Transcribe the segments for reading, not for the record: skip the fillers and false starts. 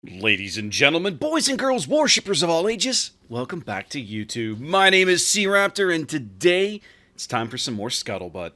Ladies and gentlemen, boys and girls, worshippers of all ages, welcome back to YouTube. My name is SeaRaptor, and today it's time for some more Scuttlebutt.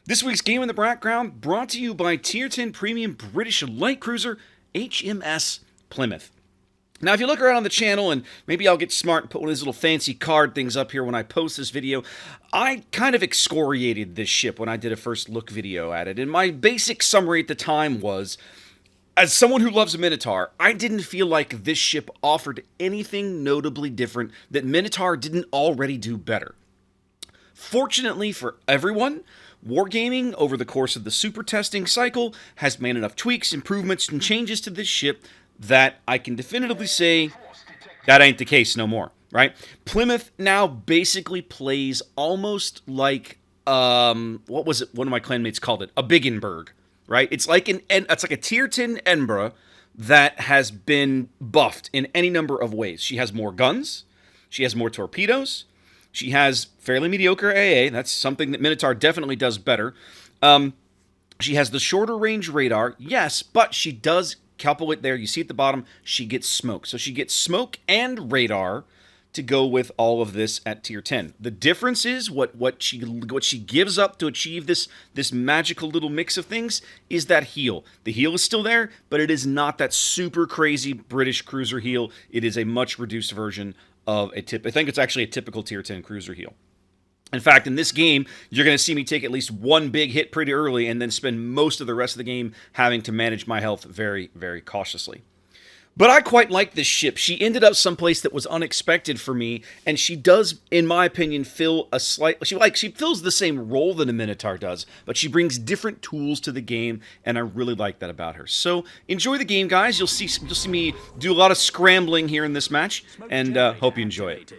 This week's game in the background brought to you by Tier 10 Premium British Light Cruiser HMS Plymouth. Now, if you look around on the channel, and maybe I'll get smart and put one of these little fancy card things up here when I post this video, I kind of excoriated this ship when I did a first look video at it, and my basic summary at the time was, as someone who loves a Minotaur, I didn't feel like this ship offered anything notably different that Minotaur didn't already do better. Fortunately for everyone, Wargaming, over the course of the super testing cycle, has made enough tweaks, improvements, and changes to this ship that I can definitively say that ain't the case no more, right? Plymouth now basically plays almost like, what was it, one of my clanmates called it? A Biggenberg. Right? It's like a Tier 10 Edinburgh that has been buffed in any number of ways. She has more guns. She has more torpedoes. She has fairly mediocre AA. That's something that Minotaur definitely does better. She has the shorter range radar, yes, but she does couple it there. You see at the bottom, she gets smoke. So she gets smoke and radar to go with all of this at Tier 10. The difference is what she gives up to achieve this magical little mix of things is that heal. The heal is still there, but it is not that super crazy British cruiser heal. It is a much reduced version of I think it's actually a typical Tier 10 cruiser heal. In fact, in this game, you're going to see me take at least one big hit pretty early and then spend most of the rest of the game having to manage my health very, very cautiously. But I quite like this ship. She ended up someplace that was unexpected for me, and she does, in my opinion, fill a slight... She fills the same role that a Minotaur does, but she brings different tools to the game, and I really like that about her. So enjoy the game, guys. You'll see me do a lot of scrambling here in this match, and hope you enjoy it.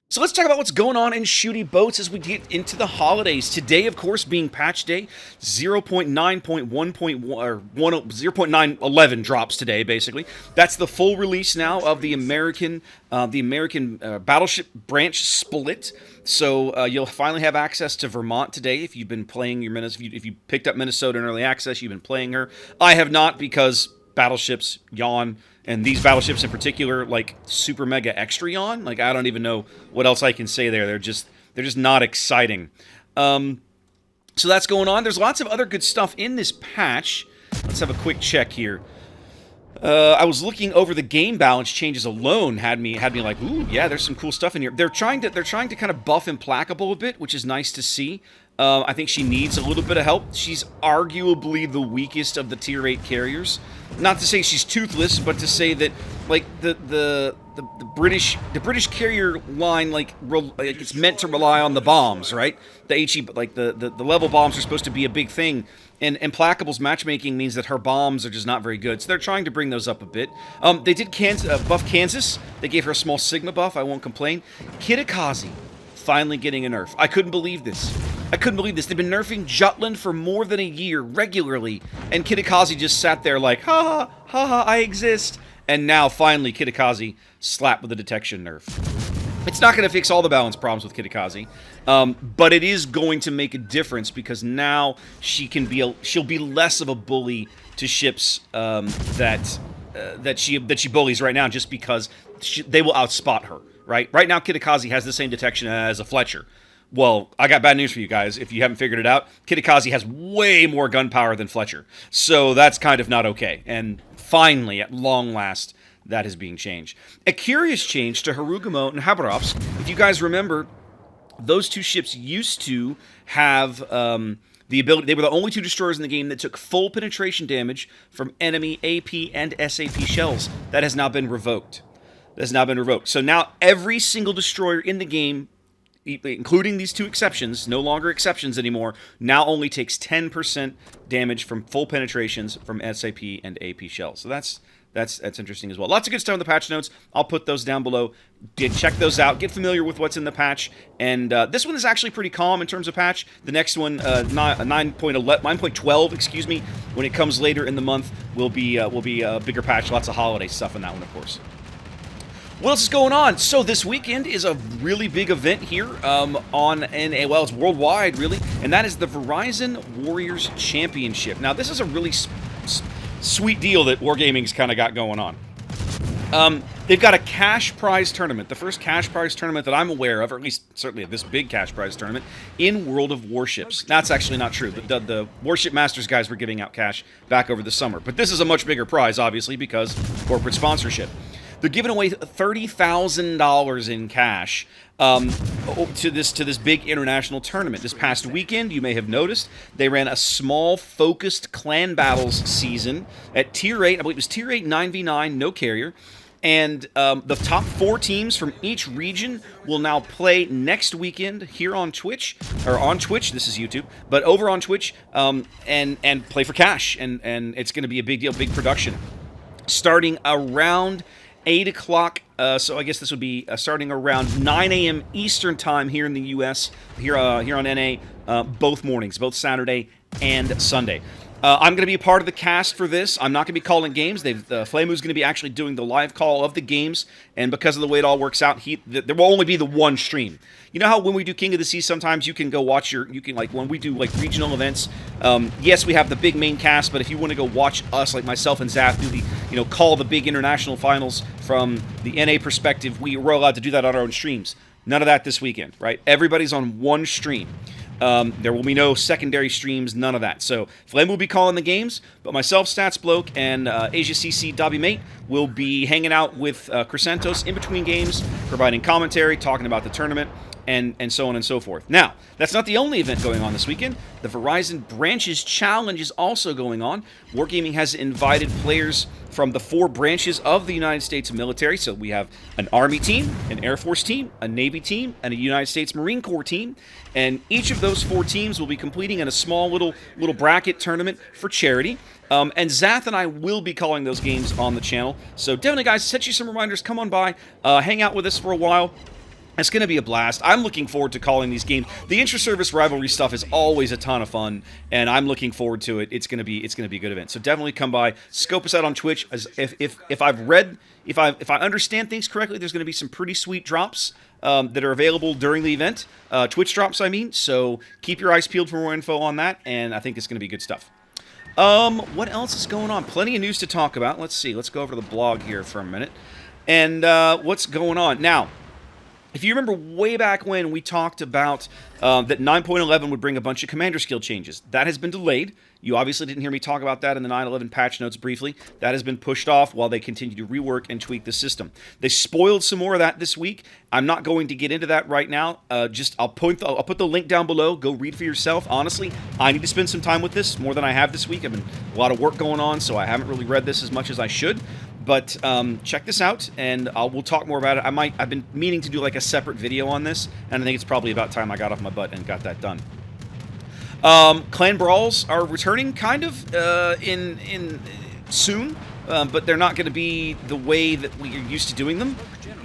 So let's talk about what's going on in shooty boats as we get into the holidays. Today, of course, being patch day, 0.9.11 drops today, basically. That's the full release now of the American Battleship branch split. So you'll finally have access to Vermont today if you've been playing your Minnesota. If you picked up Minnesota in early access, you've been playing her. I have not because battleships yawn. And these battleships in particular, like super mega extra yawn. Like I don't even know what else I can say there. They're just not exciting. So that's going on. There's lots of other good stuff in this patch. Let's have a quick check here. I was looking over the game balance changes alone had me like, ooh, yeah, there's some cool stuff in here. They're trying to kind of buff Implacable a bit, which is nice to see. I think she needs a little bit of help. She's arguably the weakest of the Tier 8 carriers. Not to say she's toothless, but to say that like the British carrier line like it's meant to rely on the bombs, right? The HE like the level bombs are supposed to be a big thing. And Implacable's matchmaking means that her bombs are just not very good. So they're trying to bring those up a bit. They did buff Kansas. They gave her a small Sigma buff. I won't complain. Kitakazi finally getting a nerf. I couldn't believe this. They've been nerfing Jutland for more than a year regularly. And Kitakazi just sat there like, ha ha, I exist. And now finally Kitakazi slapped with a detection nerf. It's not going to fix all the balance problems with Kitakazi, but it is going to make a difference because now she'll be less of a bully to ships that she bullies right now, just because they will outspot her. Right now, Kitakazi has the same detection as a Fletcher. Well, I got bad news for you guys. If you haven't figured it out, Kitakazi has way more gunpowder than Fletcher, so that's kind of not okay. And finally, at long last, that is being changed. A curious change to Harugamo and Habarovsk. If you guys remember, those two ships used to have the ability. They were the only two destroyers in the game that took full penetration damage from enemy AP and SAP shells. That has now been revoked. So now every single destroyer in the game, including these two exceptions, no longer exceptions anymore, now only takes 10% damage from full penetrations from SAP and AP shells. So that's interesting as well. Lots of good stuff in the patch notes. I'll put those down below. Check those out. Get familiar with what's in the patch. And this one is actually pretty calm in terms of patch. The next one, 9.12, excuse me, when it comes later in the month, will be a bigger patch. Lots of holiday stuff in that one, of course. What else is going on? So this weekend is a really big event here well, it's worldwide, really, and that is the Verizon Warriors Championship. Now, this is a really sweet deal that Wargaming's kind of got going on. They've got a cash prize tournament, the first cash prize tournament that I'm aware of, or at least certainly this big cash prize tournament, in World of Warships. That's actually not true. The Warship Masters guys were giving out cash back over the summer. But this is a much bigger prize, obviously, because corporate sponsorship. They're giving away $30,000 in cash to this big international tournament. This past weekend, you may have noticed, they ran a small, focused clan battles season at Tier 8. I believe it was Tier 8 9v9, no carrier. And the top 4 teams from each region will now play next weekend here on Twitch, or on Twitch, this is YouTube, but over on Twitch, and play for cash. And it's going to be a big deal, big production. Starting around 8 o'clock, so I guess this would be starting around 9 a.m. Eastern time here in the U.S., here on NA, both mornings, both Saturday and Sunday. I'm going to be a part of the cast for this. I'm not going to be calling games. Flamu's going to be actually doing the live call of the games, and because of the way it all works out, there will only be the one stream. You know how when we do King of the Sea, sometimes you can go watch like when we do like regional events, yes, we have the big main cast, but if you want to go watch us, like myself and Zaf, do the, call the big international finals from the NA perspective, we're allowed to do that on our own streams. None of that this weekend, right? Everybody's on one stream. There will be no secondary streams, none of that. So Flame will be calling the games, but myself, Stats Bloke, and Asia CC Dobby Mate will be hanging out with Chrysantos in between games, providing commentary, talking about the tournament, and so on and so forth. Now, that's not the only event going on this weekend. The Verizon Branches Challenge is also going on. Wargaming has invited players from the 4 branches of the United States military. So we have an Army team, an Air Force team, a Navy team, and a United States Marine Corps team. And each of those 4 teams will be competing in a small little bracket tournament for charity. And Zath and I will be calling those games on the channel. So definitely, guys, set you some reminders. Come on by, hang out with us for a while. It's going to be a blast. I'm looking forward to calling these games. The intra-service rivalry stuff is always a ton of fun, and I'm looking forward to it. It's going to be a good event. So definitely come by, scope us out on Twitch. If I understand things correctly, there's going to be some pretty sweet drops that are available during the event. Twitch drops, I mean. So keep your eyes peeled for more info on that, and I think it's going to be good stuff. What else is going on? Plenty of news to talk about. Let's see. Let's go over to the blog here for a minute. And what's going on now? If you remember way back when we talked about that 9.11 would bring a bunch of commander skill changes, that has been delayed. You obviously didn't hear me talk about that in the 9.11 patch notes briefly. That has been pushed off while they continue to rework and tweak the system. They spoiled some more of that this week. I'm not going to get into that right now. I'll put the link down below. Go read for yourself. Honestly, I need to spend some time with this more than I have this week. I've been a lot of work going on, so I haven't really read this as much as I should. But check this out, and we'll talk more about it. I've been meaning to do like a separate video on this, and I think it's probably about time I got off my butt and got that done. Clan Brawls are returning, kind of, in soon, but they're not going to be the way that we're used to doing them.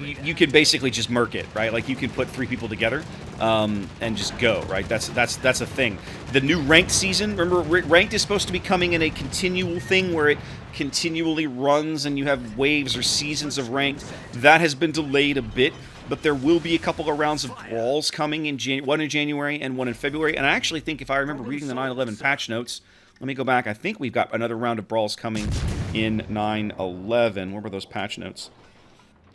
You can basically just murk it, right? Like, you can put 3 people together and just go, right? That's a thing. The new ranked season, remember, ranked is supposed to be coming in a continual thing where it continually runs and you have waves or seasons of ranked. That has been delayed a bit, but there will be a couple of rounds of brawls coming in one in January and one in February. And I actually think, if I remember reading the 9/11 patch notes, let me go back. I think we've got another round of brawls coming in 9/11. Where were those patch notes?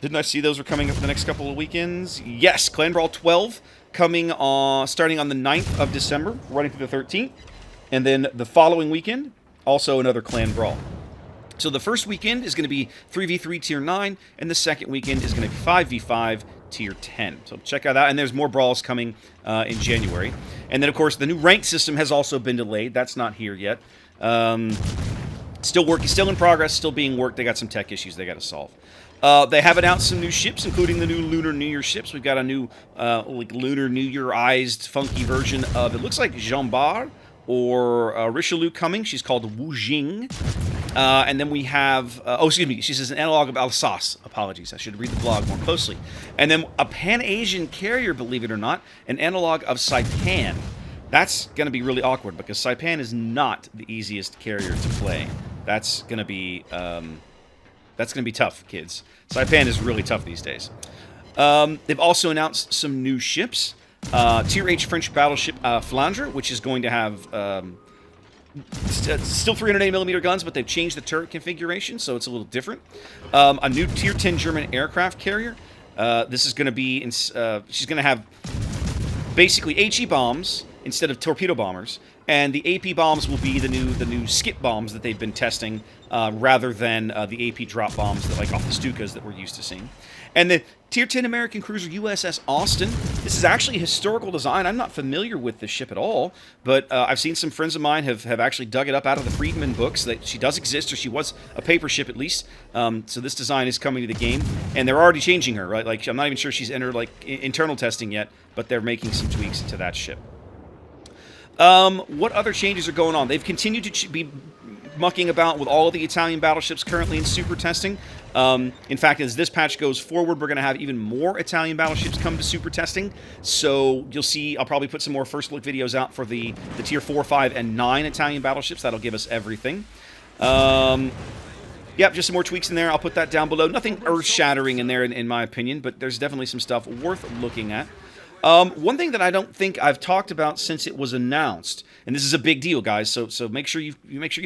Didn't I see those were coming up the next couple of weekends? Yes, Clan Brawl 12 coming starting on the 9th of December, running through the 13th. And then the following weekend, also another Clan Brawl. So the first weekend is going to be 3v3 Tier 9, and the second weekend is going to be 5v5 Tier 10. So check out that, and there's more brawls coming in January. And then, of course, the new ranked system has also been delayed. That's not here yet. Still working, still in progress, still being worked. They got some tech issues they got to solve. They have announced some new ships, including the new Lunar New Year ships. We've got a new like Lunar New Year-ized, funky version of, it looks like Jean Bar or Richelieu coming. She's called Wu Jing. And then we have, excuse me, she says an analog of Alsace. Apologies, I should read the blog more closely. And then a Pan-Asian carrier, believe it or not, an analog of Saipan. That's going to be really awkward because Saipan is not the easiest carrier to play. That's going to be tough, kids. Saipan is really tough these days. They've also announced some new ships. Tier H French battleship Flandre, which is going to have Still 380mm guns, but they've changed the turret configuration, so it's a little different. A new Tier 10 German aircraft carrier. This is going to be... she's going to have basically HE bombs instead of torpedo bombers, and the AP bombs will be the new skip bombs that they've been testing, rather than the AP drop bombs that, like, off the Stukas that we're used to seeing. And the Tier 10 American cruiser USS Austin. This is actually a historical design. I'm not familiar with this ship at all, but I've seen some friends of mine have actually dug it up out of the Friedman books that she does exist, or she was a paper ship at least. So this design is coming to the game, and they're already changing her, right? Like, I'm not even sure she's entered, like, internal testing yet, but they're making some tweaks to that ship. What other changes are going on? They've continued to be mucking about with all of the Italian battleships currently in super testing. In fact, as this patch goes forward, we're going to have even more Italian battleships come to super testing. So you'll see, I'll probably put some more first look videos out for the Tier 4, 5, and 9 Italian battleships. That'll give us everything. Yep, just some more tweaks in there. I'll put that down below. Nothing earth-shattering in there, in my opinion, but there's definitely some stuff worth looking at. One thing that I don't think I've talked about since it was announced, and this is a big deal, guys, so make sure you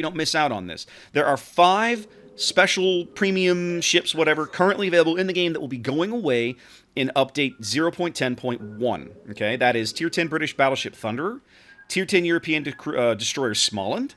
don't miss out on this. There are 5 special premium ships, whatever, currently available in the game that will be going away in update 0.10.1. Okay, that is Tier 10 British battleship Thunderer, Tier 10 European destroyer Smoland,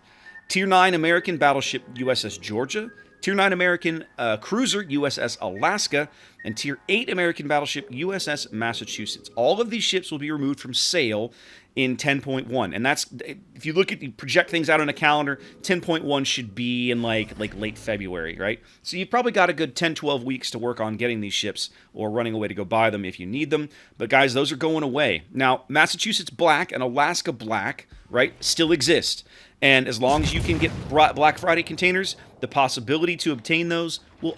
Tier 9 American battleship USS Georgia, Tier 9 American cruiser USS Alaska, and Tier 8 American battleship USS Massachusetts. All of these ships will be removed from sale in 10.1, and that's, if you look at, you project things out on a calendar, 10.1 should be in like late February, right? So you've probably got a good 10-12 weeks to work on getting these ships, or running away to go buy them if you need them. But guys, those are going away. Now, Massachusetts Black and Alaska Black, right, still exist. And as long as you can get Black Friday containers, the possibility to obtain those will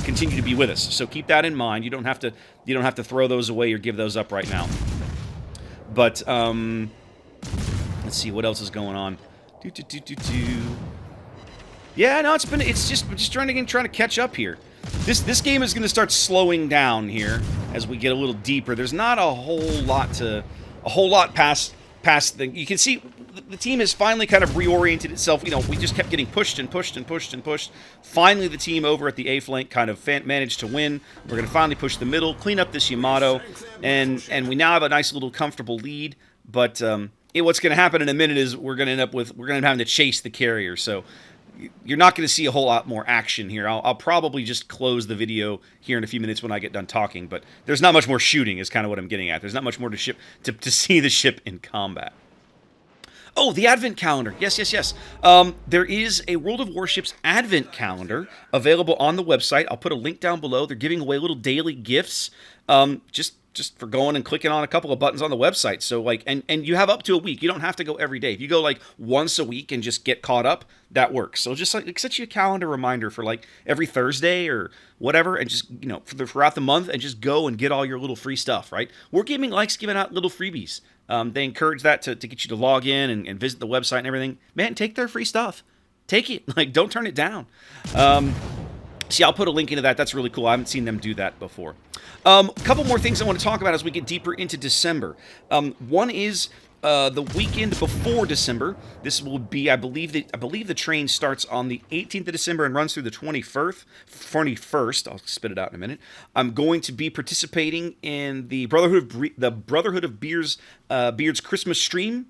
continue to be with us. So keep that in mind. You don't have to throw those away or give those up right now. But let's see what else is going on. Yeah, no, it's just trying to catch up here. This game is going to start slowing down here as we get a little deeper. There's not a whole lot past the. You can see the team has finally kind of reoriented itself. You know, we just kept getting pushed and pushed and pushed and pushed. Finally, the team over at the A flank kind of managed to win. We're going to finally push the middle, clean up this Yamato, and we now have a nice little comfortable lead. But what's going to happen in a minute is we're going to end up having to chase the carrier. So you're not going to see a whole lot more action here. I'll probably just close the video here in a few minutes when I get done talking. But there's not much more shooting is kind of what I'm getting at. There's not much more to see the ship in combat. Oh, the Advent Calendar. Yes. There is a World of Warships Advent Calendar available on the website. I'll put a link down below. They're giving away little daily gifts just for going and clicking on a couple of buttons on the website. So, like, and you have up to a week. You don't have to go every day. If you go, like, once a week and just get caught up, that works. So just, like, set you a calendar reminder for, like, every Thursday or whatever, and just, you know, throughout the month, and just go and get all your little free stuff, right? Wargaming likes giving out little freebies. They encourage that to get you to log in and visit the website and everything. Man, take their free stuff. Take it. Like, don't turn it down. See, I'll put a link into that. That's really cool. I haven't seen them do that before. A couple more things I want to talk about as we get deeper into December. One is the weekend before December. This will be, I believe the train starts on the 18th of December and runs through the 21st. I'll spit it out in a minute. I'm going to be participating in the Brotherhood of Beard's Christmas stream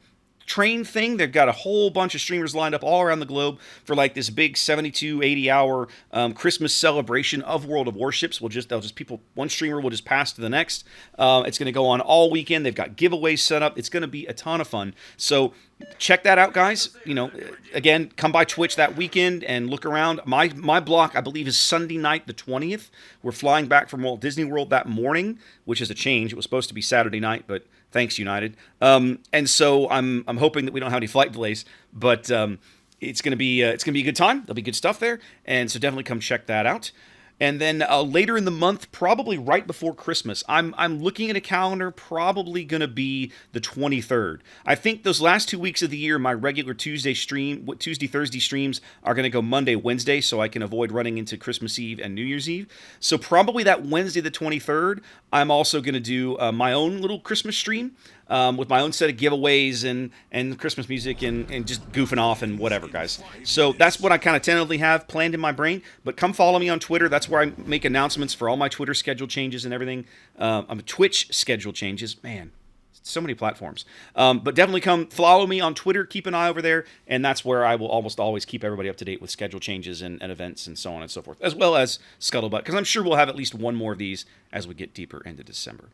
train thing. They've got a whole bunch of streamers lined up all around the globe for, like, this big 72, 80-hour Christmas celebration of World of Warships. One streamer will just pass to the next. It's going to go on all weekend. They've got giveaways set up. It's going to be a ton of fun. So check that out, guys. You know, again, come by Twitch that weekend and look around. My block, I believe, is Sunday night, the 20th. We're flying back from Walt Disney World that morning, which is a change. It was supposed to be Saturday night, but thanks, United. And so I'm hoping that we don't have any flight delays, but it's gonna be a good time. There'll be good stuff there, and so definitely come check that out. And then later in the month, probably right before Christmas, I'm looking at a calendar, probably going to be the 23rd. I think those last 2 weeks of the year, my regular Tuesday, Thursday streams are going to go Monday, Wednesday, so I can avoid running into Christmas Eve and New Year's Eve. So probably that Wednesday the 23rd, I'm also going to do my own little Christmas stream. with my own set of giveaways and Christmas music and just goofing off and whatever, guys. So that's what I kind of tentatively have planned in my brain. But come follow me on Twitter. That's where I make announcements for all my Twitter schedule changes and everything. Twitch schedule changes, man. So many platforms. But definitely come follow me on Twitter. Keep an eye over there. And that's where I will almost always keep everybody up to date with schedule changes and events and so on and so forth, as well as Scuttlebutt, because I'm sure we'll have at least one more of these as we get deeper into December.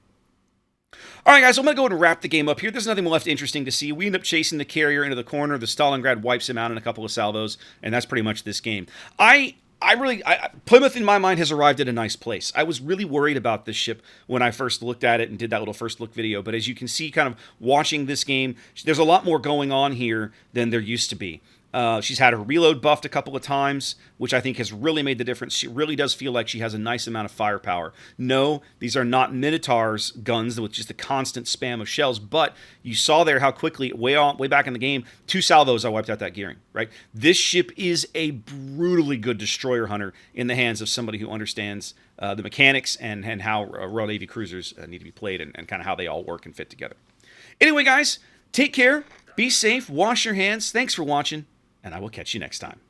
All right, guys, so I'm going to go and wrap the game up here. There's nothing left interesting to see. We end up chasing the carrier into the corner. The Stalingrad wipes him out in a couple of salvos, and that's pretty much this game. Plymouth, in my mind, has arrived at a nice place. I was really worried about this ship when I first looked at it and did that little first look video. But as you can see, kind of watching this game, there's a lot more going on here than there used to be. She's had her reload buffed a couple of times, which I think has really made the difference. She really does feel like she has a nice amount of firepower. No, these are not Minotaur's guns with just a constant spam of shells, but you saw there how quickly, way back in the game, 2 salvos I wiped out that gearing, right? This ship is a brutally good destroyer hunter in the hands of somebody who understands the mechanics and how Royal Navy cruisers need to be played and kind of how they all work and fit together. Anyway, guys, take care, be safe, wash your hands. Thanks for watching, and I will catch you next time.